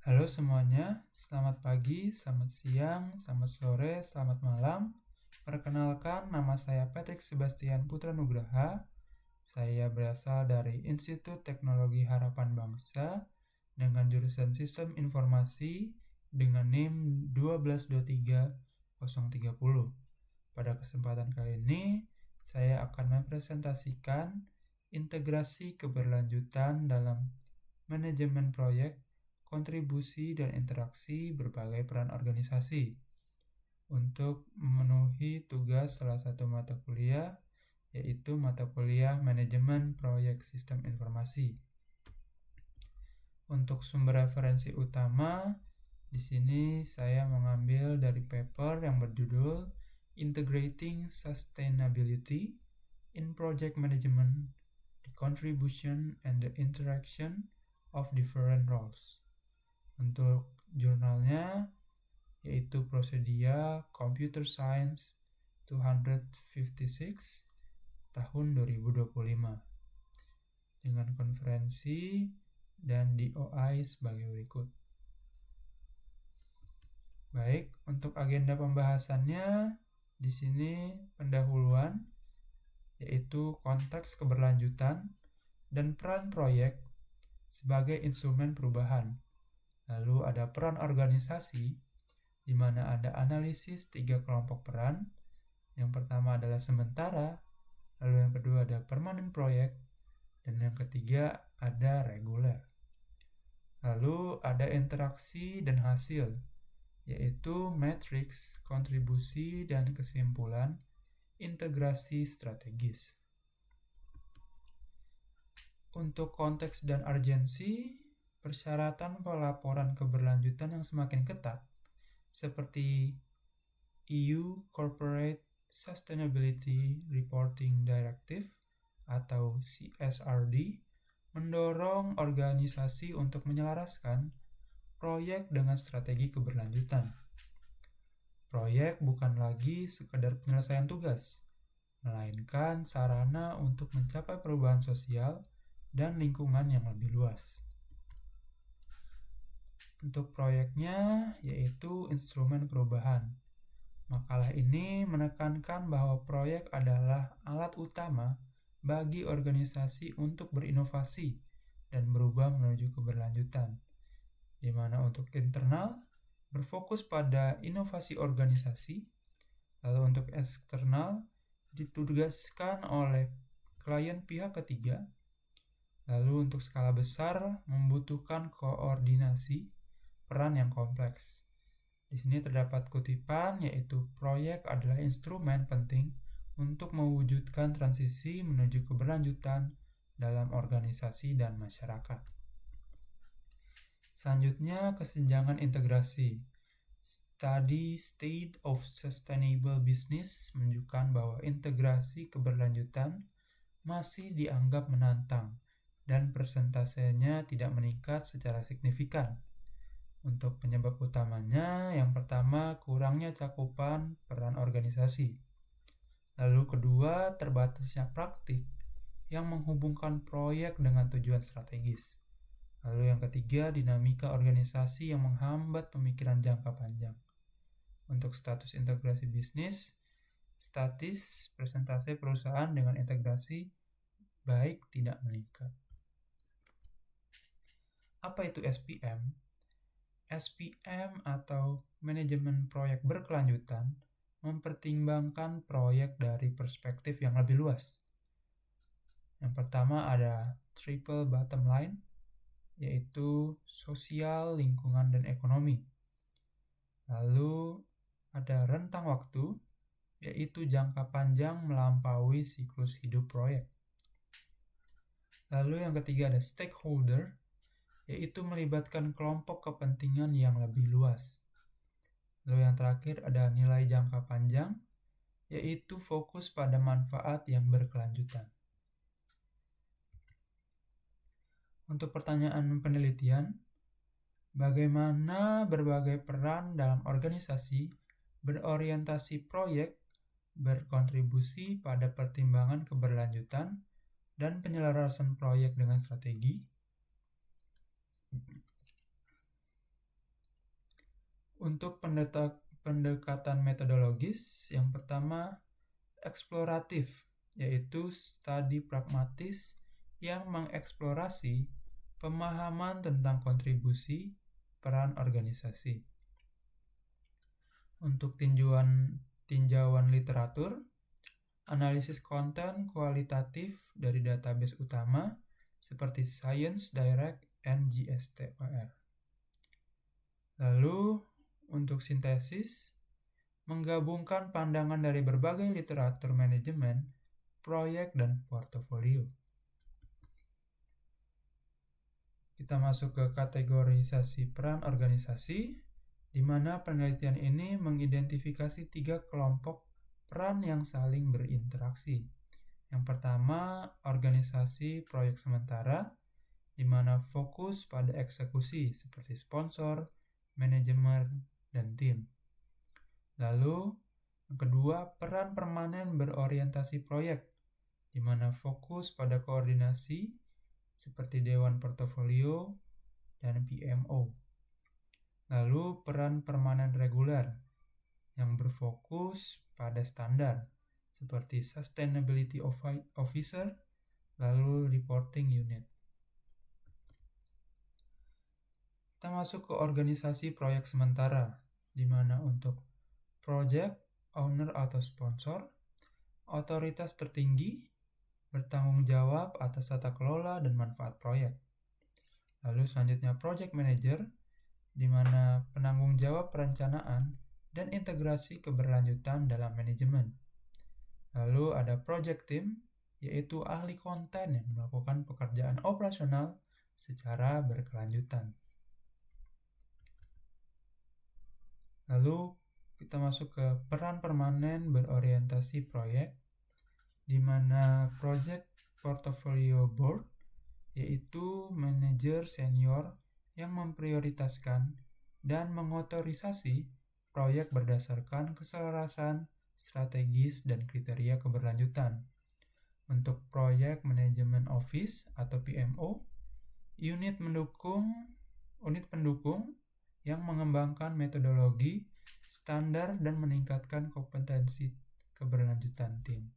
Halo semuanya, selamat pagi, selamat siang, selamat sore, selamat malam. Perkenalkan, nama saya Patrick Sebastian Putra Nugraha. Saya berasal dari Institut Teknologi Harapan Bangsa dengan jurusan Sistem Informasi dengan NIM 1223030. Pada kesempatan kali ini, saya akan mempresentasikan integrasi keberlanjutan dalam manajemen proyek, kontribusi dan interaksi berbagai peran organisasi untuk memenuhi tugas salah satu mata kuliah, yaitu mata kuliah Manajemen Proyek Sistem Informasi. Untuk sumber referensi utama, di sini saya mengambil dari paper yang berjudul Integrating Sustainability in Project Management, the Contribution and the Interaction of Different Roles. Untuk jurnalnya yaitu Procedia Computer Science 256 tahun 2025 dengan konferensi dan DOI sebagai berikut. Baik, untuk agenda pembahasannya di sini pendahuluan yaitu konteks keberlanjutan dan peran proyek sebagai instrumen perubahan. Lalu ada peran organisasi, di mana ada analisis 3 kelompok peran. Yang pertama adalah sementara, lalu yang kedua ada permanent project, dan yang ketiga ada reguler. Lalu ada interaksi dan hasil, yaitu matriks, kontribusi, dan kesimpulan, integrasi strategis. Untuk konteks dan urgensi, persyaratan pelaporan keberlanjutan yang semakin ketat, seperti EU Corporate Sustainability Reporting Directive atau CSRD, mendorong organisasi untuk menyelaraskan proyek dengan strategi keberlanjutan. Proyek bukan lagi sekedar penyelesaian tugas, melainkan sarana untuk mencapai perubahan sosial dan lingkungan yang lebih luas. Untuk proyeknya yaitu instrumen perubahan. Makalah ini menekankan bahwa proyek adalah alat utama bagi organisasi untuk berinovasi dan berubah menuju keberlanjutan, di mana untuk internal berfokus pada inovasi organisasi, lalu untuk eksternal ditugaskan oleh klien pihak ketiga, lalu untuk skala besar membutuhkan koordinasi peran yang kompleks. Di sini terdapat kutipan yaitu proyek adalah instrumen penting untuk mewujudkan transisi menuju keberlanjutan dalam organisasi dan masyarakat. Selanjutnya, kesenjangan integrasi. Study State of Sustainable Business menunjukkan bahwa integrasi keberlanjutan masih dianggap menantang dan persentasenya tidak meningkat secara signifikan. Untuk penyebab utamanya, yang pertama kurangnya cakupan peran organisasi. Lalu kedua, terbatasnya praktik yang menghubungkan proyek dengan tujuan strategis. Lalu yang ketiga, dinamika organisasi yang menghambat pemikiran jangka panjang. Untuk status integrasi bisnis, statis persentase perusahaan dengan integrasi baik tidak meningkat. Apa itu SPM? SPM atau manajemen proyek berkelanjutan mempertimbangkan proyek dari perspektif yang lebih luas. Yang pertama ada triple bottom line, yaitu sosial, lingkungan, dan ekonomi. Lalu ada rentang waktu, yaitu jangka panjang melampaui siklus hidup proyek. Lalu yang ketiga ada stakeholder, yaitu melibatkan kelompok kepentingan yang lebih luas. Lalu yang terakhir ada nilai jangka panjang, yaitu fokus pada manfaat yang berkelanjutan. Untuk pertanyaan penelitian, bagaimana berbagai peran dalam organisasi berorientasi proyek berkontribusi pada pertimbangan keberlanjutan dan penyelarasan proyek dengan strategi? Untuk pendekatan metodologis, yang pertama eksploratif, yaitu studi pragmatis yang mengeksplorasi pemahaman tentang kontribusi peran organisasi. Untuk tinjauan literatur, analisis konten kualitatif dari database utama seperti Science Direct and GSTOR. Lalu, untuk sintesis, menggabungkan pandangan dari berbagai literatur manajemen, proyek, dan portofolio. Kita masuk ke kategorisasi peran organisasi, di mana penelitian ini mengidentifikasi 3 kelompok peran yang saling berinteraksi. Yang pertama, organisasi proyek sementara, di mana fokus pada eksekusi seperti sponsor, manajemen, dan tim. Lalu, yang kedua, peran permanen berorientasi proyek, di mana fokus pada koordinasi seperti Dewan Portofolio dan PMO. Lalu, peran permanen reguler, yang berfokus pada standar seperti Sustainability Officer, lalu Reporting Unit. Kita masuk ke organisasi proyek sementara, di mana untuk project, owner atau sponsor, otoritas tertinggi, bertanggung jawab atas tata kelola dan manfaat proyek. Lalu selanjutnya project manager, di mana penanggung jawab perencanaan dan integrasi keberlanjutan dalam manajemen. Lalu ada project team, yaitu ahli konten yang melakukan pekerjaan operasional secara berkelanjutan. Lalu kita masuk ke peran permanen berorientasi proyek, di mana Project Portfolio Board, yaitu manajer senior yang memprioritaskan dan mengotorisasi proyek berdasarkan keselarasan, strategis, dan kriteria keberlanjutan. Untuk proyek manajemen office atau PMO, unit pendukung yang mengembangkan metodologi, standar, dan meningkatkan kompetensi keberlanjutan tim.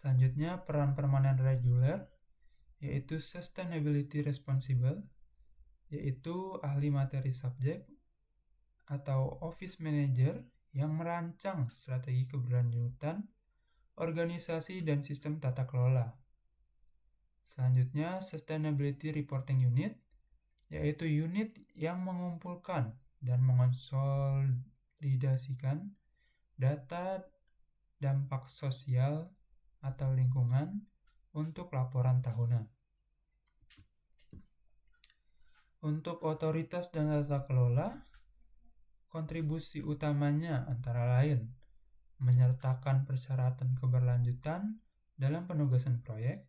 Selanjutnya, peran permanen reguler, yaitu Sustainability Responsible, yaitu ahli materi subjek atau office manager yang merancang strategi keberlanjutan, organisasi, dan sistem tata kelola. Selanjutnya, Sustainability Reporting Unit, yaitu unit yang mengumpulkan dan mengonsolidasikan data dampak sosial atau lingkungan untuk laporan tahunan. Untuk otoritas dan tata kelola, kontribusi utamanya antara lain menyertakan persyaratan keberlanjutan dalam penugasan proyek,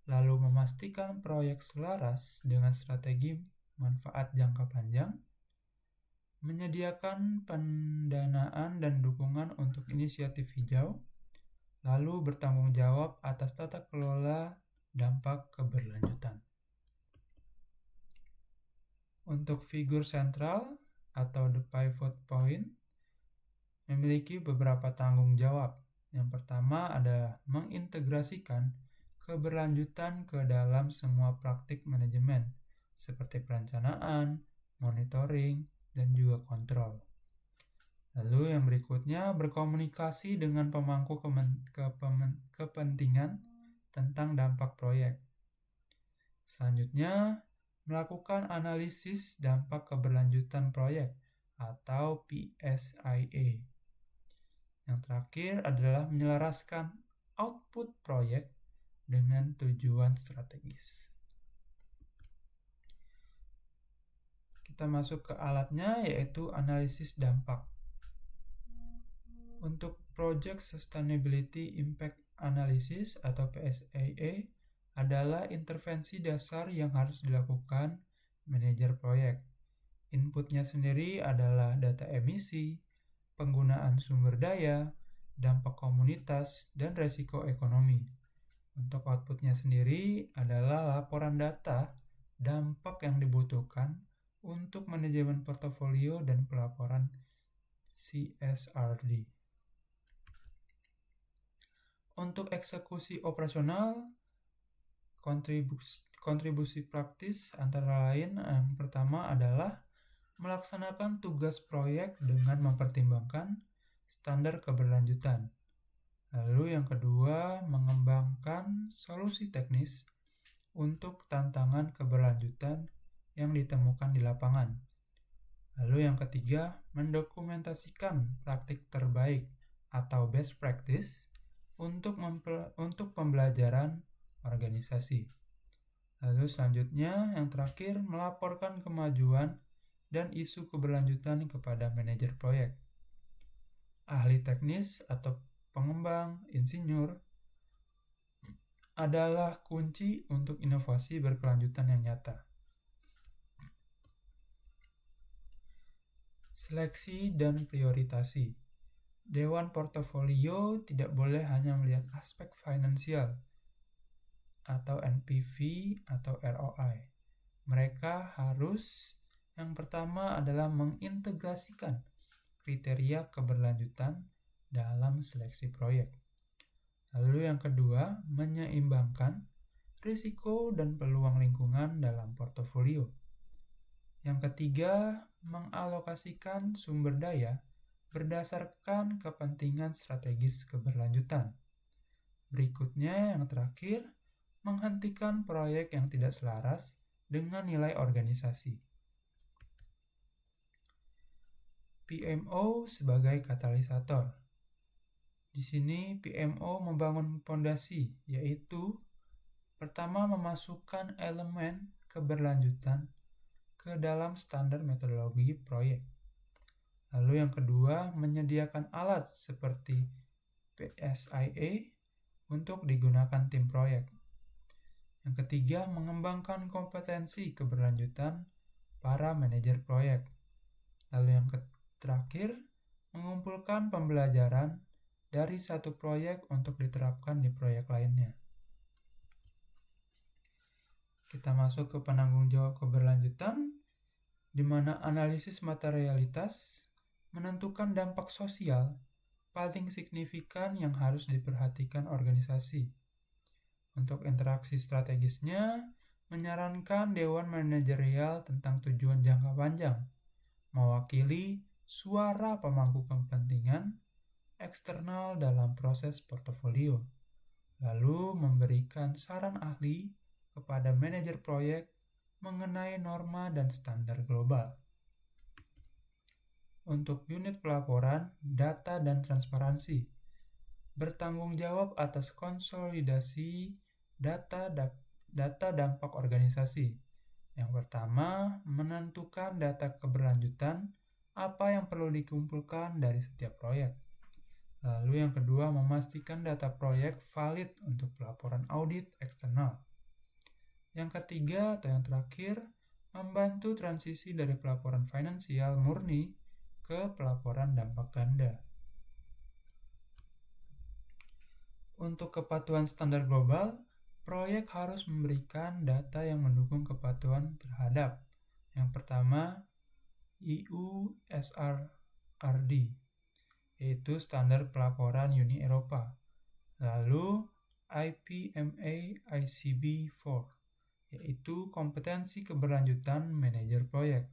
lalu memastikan proyek selaras dengan strategi manfaat jangka panjang, menyediakan pendanaan dan dukungan untuk inisiatif hijau, lalu bertanggung jawab atas tata kelola dampak keberlanjutan. Untuk figur sentral atau the pivot point memiliki beberapa tanggung jawab. Yang pertama adalah mengintegrasikan keberlanjutan ke dalam semua praktik manajemen seperti perencanaan, monitoring, dan juga kontrol. Lalu yang berikutnya berkomunikasi dengan pemangku kepentingan tentang dampak proyek. Selanjutnya, melakukan analisis dampak keberlanjutan proyek atau PSIA. Yang terakhir adalah menyelaraskan output proyek dengan tujuan strategis. Kita masuk ke alatnya, yaitu analisis dampak. Untuk Project Sustainability Impact Analysis atau PSIA adalah intervensi dasar yang harus dilakukan manajer proyek. Inputnya sendiri adalah data emisi, penggunaan sumber daya, dampak komunitas, dan resiko ekonomi. Untuk outputnya sendiri adalah laporan data dampak yang dibutuhkan untuk manajemen portofolio dan pelaporan CSRD. Untuk eksekusi operasional, kontribusi praktis antara lain yang pertama adalah melaksanakan tugas proyek dengan mempertimbangkan standar keberlanjutan. Lalu yang kedua, mengembangkan solusi teknis untuk tantangan keberlanjutan yang ditemukan di lapangan. Lalu yang ketiga, mendokumentasikan praktik terbaik atau best practice untuk pembelajaran organisasi. Lalu selanjutnya, yang terakhir, melaporkan kemajuan dan isu keberlanjutan kepada manajer proyek. Ahli teknis atau pengembang, insinyur, adalah kunci untuk inovasi berkelanjutan yang nyata. Seleksi dan prioritasi. Dewan portofolio tidak boleh hanya melihat aspek finansial atau NPV atau ROI. Mereka harus yang pertama adalah mengintegrasikan kriteria keberlanjutan dalam seleksi proyek. Lalu yang kedua, menyeimbangkan risiko dan peluang lingkungan dalam portofolio. Yang ketiga, mengalokasikan sumber daya berdasarkan kepentingan strategis keberlanjutan. Berikutnya, yang terakhir, menghentikan proyek yang tidak selaras dengan nilai organisasi. PMO sebagai katalisator. Di sini PMO membangun fondasi, yaitu pertama memasukkan elemen keberlanjutan ke dalam standar metodologi proyek. Lalu yang kedua, menyediakan alat seperti PSIA untuk digunakan tim proyek. Yang ketiga, mengembangkan kompetensi keberlanjutan para manajer proyek. Lalu yang terakhir, mengumpulkan pembelajaran dari satu proyek untuk diterapkan di proyek lainnya. Kita masuk ke penanggung jawab keberlanjutan, di mana analisis materialitas menentukan dampak sosial paling signifikan yang harus diperhatikan organisasi. Untuk interaksi strategisnya, menyarankan Dewan Manajerial tentang tujuan jangka panjang, mewakili suara pemangku kepentingan eksternal dalam proses portofolio, lalu memberikan saran ahli kepada manajer proyek mengenai norma dan standar global. Untuk unit pelaporan, data dan transparansi, bertanggung jawab atas konsolidasi data dampak organisasi. Yang pertama, menentukan data keberlanjutan apa yang perlu dikumpulkan dari setiap proyek. Lalu yang kedua, memastikan data proyek valid untuk pelaporan audit eksternal. Yang ketiga atau yang terakhir, membantu transisi dari pelaporan finansial murni ke pelaporan dampak ganda. Untuk kepatuhan standar global, proyek harus memberikan data yang mendukung kepatuhan terhadap yang pertama, EU SRRD, yaitu standar pelaporan Uni Eropa. Lalu IPMA ICB 4, yaitu kompetensi keberlanjutan manajer proyek.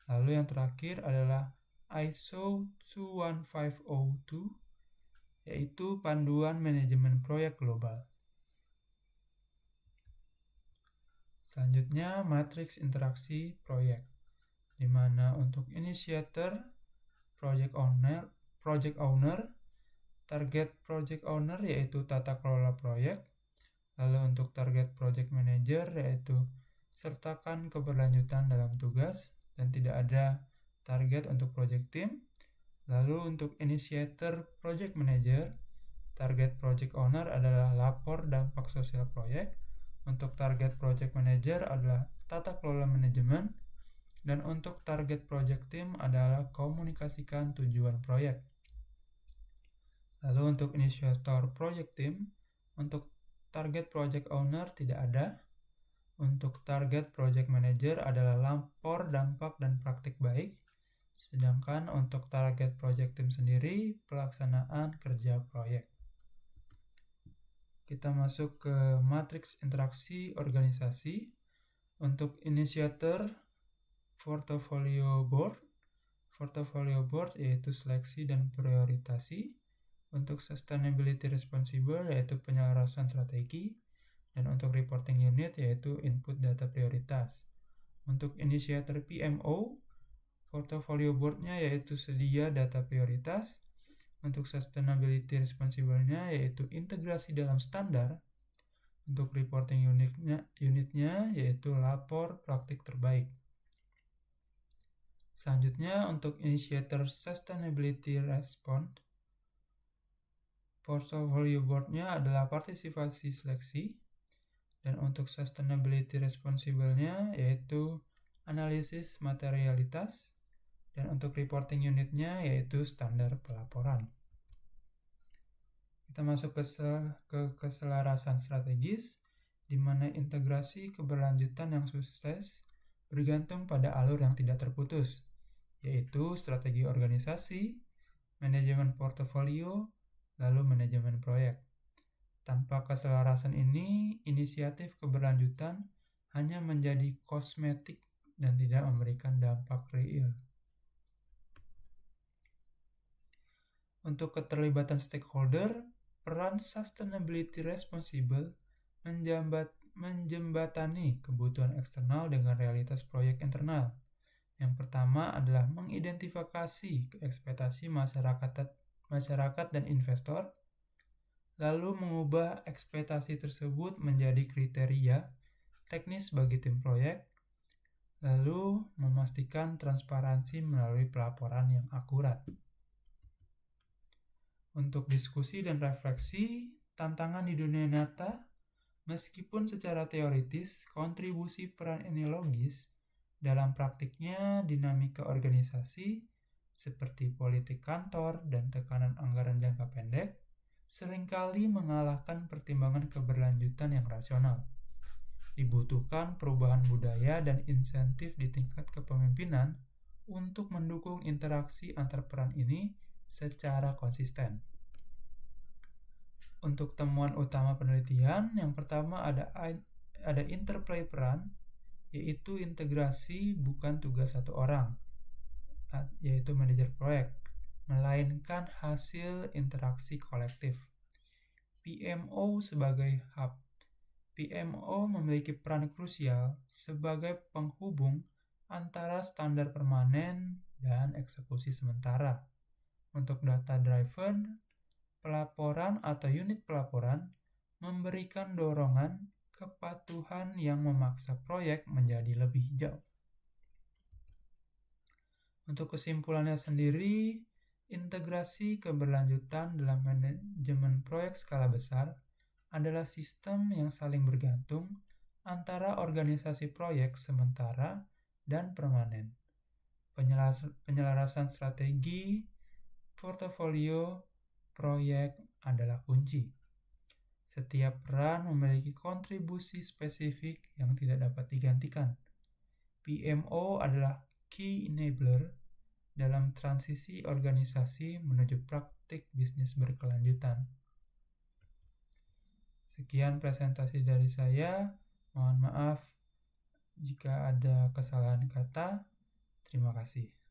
Lalu yang terakhir adalah ISO 21502, yaitu panduan manajemen proyek global. Selanjutnya, matriks interaksi proyek, di mana untuk initiator, project owner, target project owner yaitu tata kelola proyek, lalu untuk target project manager yaitu sertakan keberlanjutan dalam tugas dan tidak ada target untuk project team. Lalu untuk initiator project manager, target project owner adalah lapor dampak sosial proyek. Untuk target project manager adalah tata kelola manajemen. Dan untuk target project team adalah komunikasikan tujuan proyek. Lalu untuk initiator project team, untuk target project owner tidak ada. Untuk target project manager adalah lapor dampak dan praktik baik, sedangkan untuk target project team sendiri pelaksanaan kerja proyek. Kita masuk ke matriks interaksi organisasi. Untuk initiator portfolio board. Portfolio board yaitu seleksi dan prioritasi. Untuk sustainability responsible yaitu penyelarasan strategi. Dan untuk reporting unit yaitu input data prioritas. Untuk initiator PMO, portfolio board-nya yaitu sedia data prioritas. Untuk sustainability responsible-nya yaitu integrasi dalam standar. Untuk reporting unitnya yaitu lapor praktik terbaik. Selanjutnya untuk initiator sustainability response, portfolio board-nya adalah partisipasi seleksi. Dan untuk sustainability responsible-nya yaitu analisis materialitas. Dan untuk reporting unitnya yaitu standar pelaporan. Kita masuk ke keselarasan strategis, di mana integrasi keberlanjutan yang sukses bergantung pada alur yang tidak terputus, yaitu strategi organisasi, manajemen portofolio, lalu manajemen proyek. Tanpa keselarasan ini, inisiatif keberlanjutan hanya menjadi kosmetik dan tidak memberikan dampak real. Untuk keterlibatan stakeholder, peran sustainability responsible menjembatani kebutuhan eksternal dengan realitas proyek internal. Yang pertama adalah mengidentifikasi ekspektasi masyarakat dan investor, lalu mengubah ekspektasi tersebut menjadi kriteria teknis bagi tim proyek, lalu memastikan transparansi melalui pelaporan yang akurat. Untuk diskusi dan refleksi, tantangan di dunia nyata, meskipun secara teoritis kontribusi peran ini logis, dalam praktiknya dinamika organisasi seperti politik kantor dan tekanan anggaran jangka pendek seringkali mengalahkan pertimbangan keberlanjutan yang rasional. Dibutuhkan perubahan budaya dan insentif di tingkat kepemimpinan untuk mendukung interaksi antar peran ini secara konsisten. Untuk temuan utama penelitian, yang pertama ada interplay peran, yaitu integrasi bukan tugas satu orang, yaitu manajer proyek, melainkan hasil interaksi kolektif. PMO sebagai hub. PMO memiliki peran krusial sebagai penghubung antara standar permanen dan eksekusi sementara. Untuk data driven, pelaporan atau unit pelaporan memberikan dorongan kepatuhan yang memaksa proyek menjadi lebih hijau. Untuk kesimpulannya sendiri, integrasi keberlanjutan dalam manajemen proyek skala besar adalah sistem yang saling bergantung antara organisasi proyek sementara dan permanen. Penyelarasan strategi, portofolio, proyek adalah kunci. Setiap peran memiliki kontribusi spesifik yang tidak dapat digantikan. PMO adalah key enabler dalam transisi organisasi menuju praktik bisnis berkelanjutan. Sekian presentasi dari saya. Mohon maaf jika ada kesalahan kata. Terima kasih.